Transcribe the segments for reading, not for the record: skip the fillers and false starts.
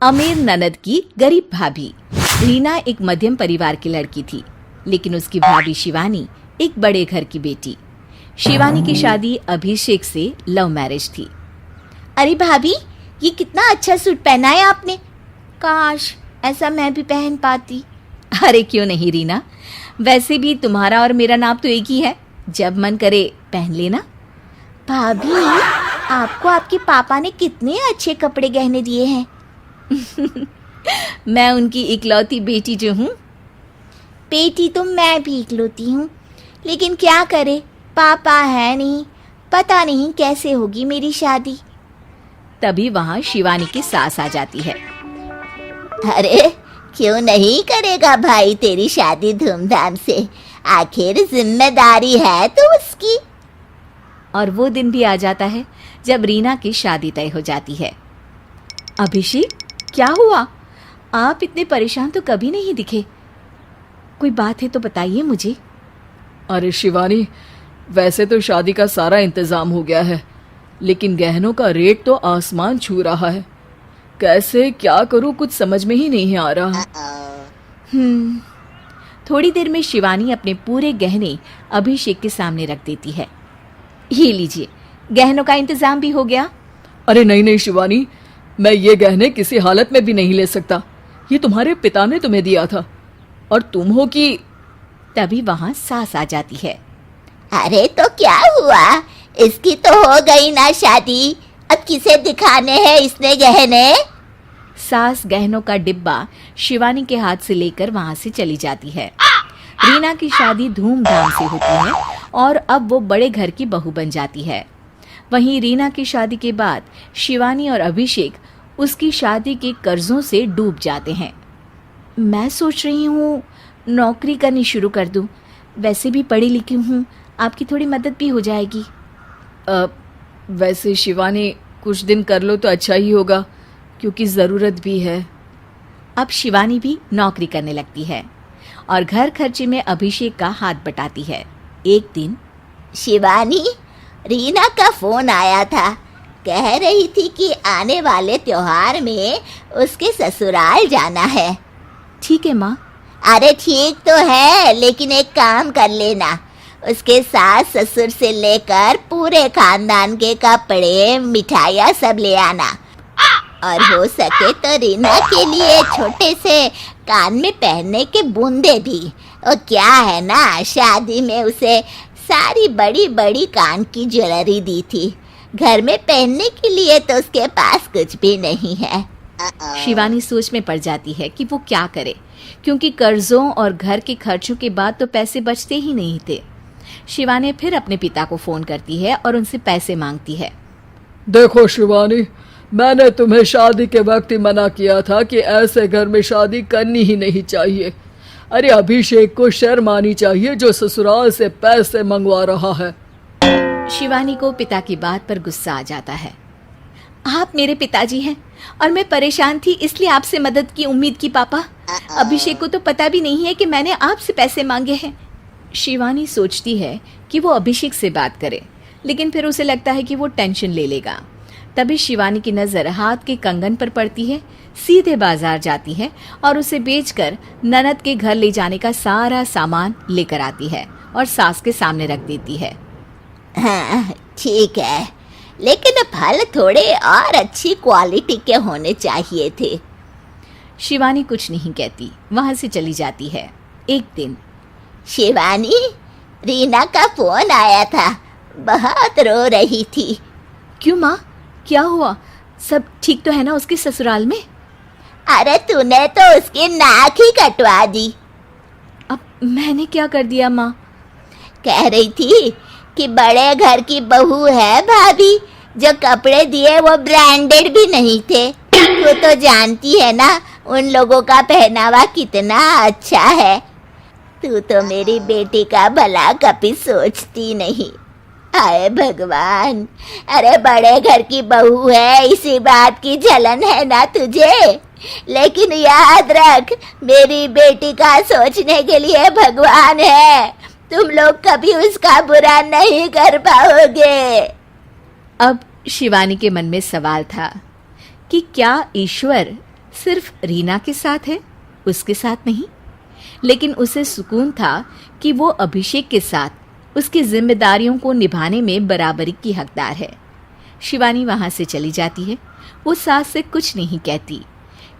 अमीर ननद की गरीब भाभी। रीना एक मध्यम परिवार की लड़की थी, लेकिन उसकी भाभी शिवानी एक बड़े घर की बेटी। शिवानी की शादी अभिषेक से लव मैरिज थी। अरे भाभी, ये कितना अच्छा सूट पहना है आपने। काश ऐसा मैं भी पहन पाती। अरे क्यों नहीं रीना, वैसे भी तुम्हारा और मेरा नाम तो एक ही है, जब मन करे पहन लेना। भाभी, आपको आपके पापा ने कितने अच्छे कपड़े गहने दिए हैं। मैं उनकी इकलौती बेटी जो हूँ। बेटी तो मैं भी इकलौती हूँ, लेकिन क्या करे, पापा है नहीं, पता नहीं कैसे होगी मेरी शादी। तभी वहाँ शिवानी की सास आ जाती है। अरे क्यों नहीं करेगा भाई तेरी शादी धूमधाम से, आखिर जिम्मेदारी है तो उसकी। और वो दिन भी आ जाता है जब रीना की शादी तय हो जाती है। अभिषेक, क्या हुआ? आप इतने परेशान तो कभी नहीं दिखे, कोई बात है तो बताइए मुझे। अरे शिवानी, वैसे तो शादी का सारा इंतजाम हो गया है, लेकिन गहनों का रेट तो आसमान छू रहा है। कैसे क्या करूं, कुछ समझ में ही नहीं आ रहा। थोड़ी देर में शिवानी अपने पूरे गहने अभिषेक के सामने रख देती है। ये लीजिए, गहनों का इंतजाम भी हो गया। अरे नहीं नहीं शिवानी, मैं ये गहने किसी हालत में भी नहीं ले सकता। ये तुम्हारे पिता ने तुम्हें दिया था, और तुम हो कि। तभी वहां सास आ जाती है। अरे तो क्या हुआ, इसकी तो हो गई ना शादी, अब किसे दिखाने हैं इसने गहने। सास गहनों का डिब्बा शिवानी के हाथ से लेकर वहां से चली जाती है। रीना की शादी धूमधाम से होती है और अब वो बड़े घर की बहू बन जाती है। वहीं रीना की शादी के बाद शिवानी और अभिषेक उसकी शादी के कर्जों से डूब जाते हैं। मैं सोच रही हूँ नौकरी करनी शुरू कर दूँ, वैसे भी पढ़ी लिखी हूँ, आपकी थोड़ी मदद भी हो जाएगी। वैसे शिवानी, कुछ दिन कर लो तो अच्छा ही होगा, क्योंकि ज़रूरत भी है। अब शिवानी भी नौकरी करने लगती है और घर खर्चे में अभिषेक का हाथ बटाती है। एक दिन शिवानी, रीना का फोन आया था, कह रही थी कि आने वाले त्योहार में उसके ससुराल जाना है। ठीक है माँ। अरे ठीक तो है, लेकिन एक काम कर लेना, उसके सास ससुर से लेकर पूरे खानदान के कपड़े मिठाइयाँ सब ले आना, और हो सके तो रीना के लिए छोटे से कान में पहनने के बूंदे भी। और क्या है ना, शादी में उसे सारी बड़ी बड़ी कान की ज्वेलरी दी थी, घर में पहनने के लिए तो उसके पास कुछ भी नहीं है। शिवानी सोच में पड़ जाती है कि वो क्या करे, क्योंकि कर्जों और घर के खर्चों के बाद तो पैसे बचते ही नहीं थे। शिवानी फिर अपने पिता को फोन करती है और उनसे पैसे मांगती है। देखो शिवानी, मैंने तुम्हें शादी के वक्त ही मना किया था कि ऐसे घर में शादी करनी ही नहीं चाहिए। अरे अभिषेक को शर्म आनी चाहिए जो ससुराल से पैसे मंगवा रहा है। शिवानी को पिता की बात पर गुस्सा आ जाता है। आप मेरे पिताजी हैं और मैं परेशान थी, इसलिए आपसे मदद की उम्मीद की पापा। अभिषेक को तो पता भी नहीं है कि मैंने आपसे पैसे मांगे हैं। शिवानी सोचती है कि वो अभिषेक से बात करे, लेकिन फिर उसे लगता है कि वो टेंशन ले लेगा। तभी शिवानी की नज़र हाथ के कंगन पर पड़ती है, सीधे बाजार जाती है और उसे बेचकर ननद के घर ले जाने का सारा सामान लेकर आती है और सास के सामने रख देती है। हाँ ठीक है, लेकिन फल थोड़े और अच्छी क्वालिटी के होने चाहिए थे। शिवानी कुछ नहीं कहती, वहां से चली जाती है। एक दिन शिवानी, रीना का फोन आया था, बहुत रो रही थी। क्यों माँ, क्या हुआ? सब ठीक तो है ना उसके ससुराल में? अरे तूने तो उसकी नाक ही कटवा दी। अब मैंने क्या कर दिया माँ? कह रही थी कि बड़े घर की बहू है भाभी, जो कपड़े दिए वो ब्रांडेड भी नहीं थे। वो तो जानती है ना उन लोगों का पहनावा कितना अच्छा है। तू तो मेरी बेटी का भला कभी सोचती नहीं। हाय भगवान, अरे बड़े घर की बहू है, इसी बात की जलन है ना तुझे, लेकिन याद रख, मेरी बेटी का सोचने के लिए भगवान है, तुम लोग कभी उसका बुरा नहीं कर पाओगे। अब शिवानी के मन में सवाल था कि क्या ईश्वर सिर्फ रीना के साथ है, उसके साथ नहीं। लेकिन उसे सुकून था कि वो अभिषेक के साथ उसकी जिम्मेदारियों को निभाने में बराबरी की हकदार है। शिवानी वहां से चली जाती है। वो सास से कुछ नहीं कहती,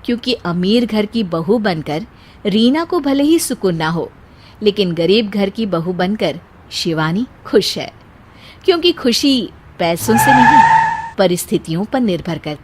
क्योंकि अमीर घर की बहू बनकर रीना को भले ही सुकून ना हो, लेकिन गरीब घर की बहू बनकर शिवानी खुश है, क्योंकि खुशी पैसों से नहीं परिस्थितियों पर निर्भर करती